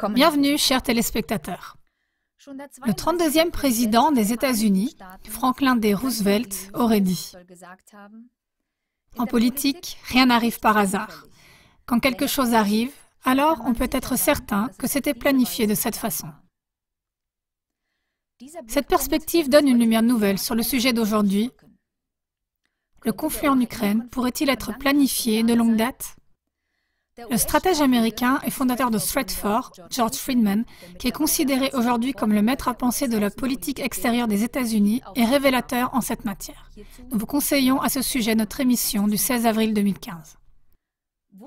Bienvenue, chers téléspectateurs. Le 32e président des États-Unis, Franklin D. Roosevelt, aurait dit « En politique, rien n'arrive par hasard. Quand quelque chose arrive, alors on peut être certain que c'était planifié de cette façon. » Cette perspective donne une lumière nouvelle sur le sujet d'aujourd'hui. Le conflit en Ukraine pourrait-il être planifié de longue date? Le stratège américain et fondateur de Stratfor, George Friedman, qui est considéré aujourd'hui comme le maître à penser de la politique extérieure des États-Unis, est révélateur en cette matière. Nous vous conseillons à ce sujet notre émission du 16 avril 2015.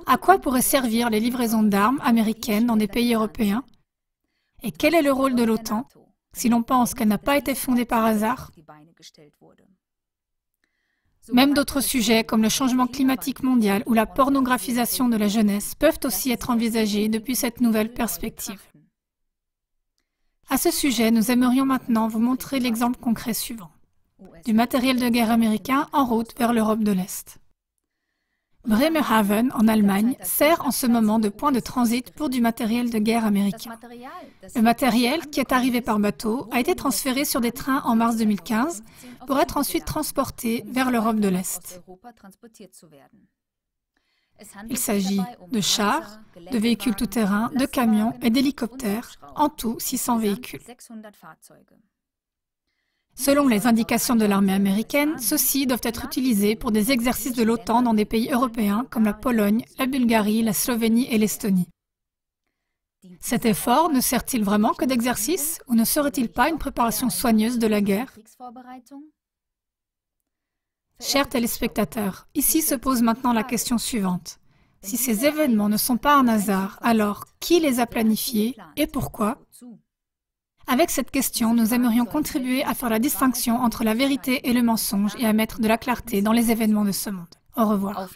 À quoi pourraient servir les livraisons d'armes américaines dans des pays européens? Et quel est le rôle de l'OTAN, si l'on pense qu'elle n'a pas été fondée par hasard? Même d'autres sujets comme le changement climatique mondial ou la pornographisation de la jeunesse peuvent aussi être envisagés depuis cette nouvelle perspective. À ce sujet, nous aimerions maintenant vous montrer l'exemple concret suivant, du matériel de guerre américain en route vers l'Europe de l'Est. Bremerhaven, en Allemagne, sert en ce moment de point de transit pour du matériel de guerre américain. Le matériel, qui est arrivé par bateau, a été transféré sur des trains en mars 2015 pour être ensuite transporté vers l'Europe de l'Est. Il s'agit de chars, de véhicules tout-terrain, de camions et d'hélicoptères, en tout 600 véhicules. Selon les indications de l'armée américaine, ceux-ci doivent être utilisés pour des exercices de l'OTAN dans des pays européens comme la Pologne, la Bulgarie, la Slovénie et l'Estonie. Cet effort ne sert-il vraiment que d'exercice ou ne serait-il pas une préparation soigneuse de la guerre? Chers téléspectateurs, ici se pose maintenant la question suivante. Si ces événements ne sont pas un hasard, alors qui les a planifiés et pourquoi? Avec cette question, nous aimerions contribuer à faire la distinction entre la vérité et le mensonge et à mettre de la clarté dans les événements de ce monde. Au revoir.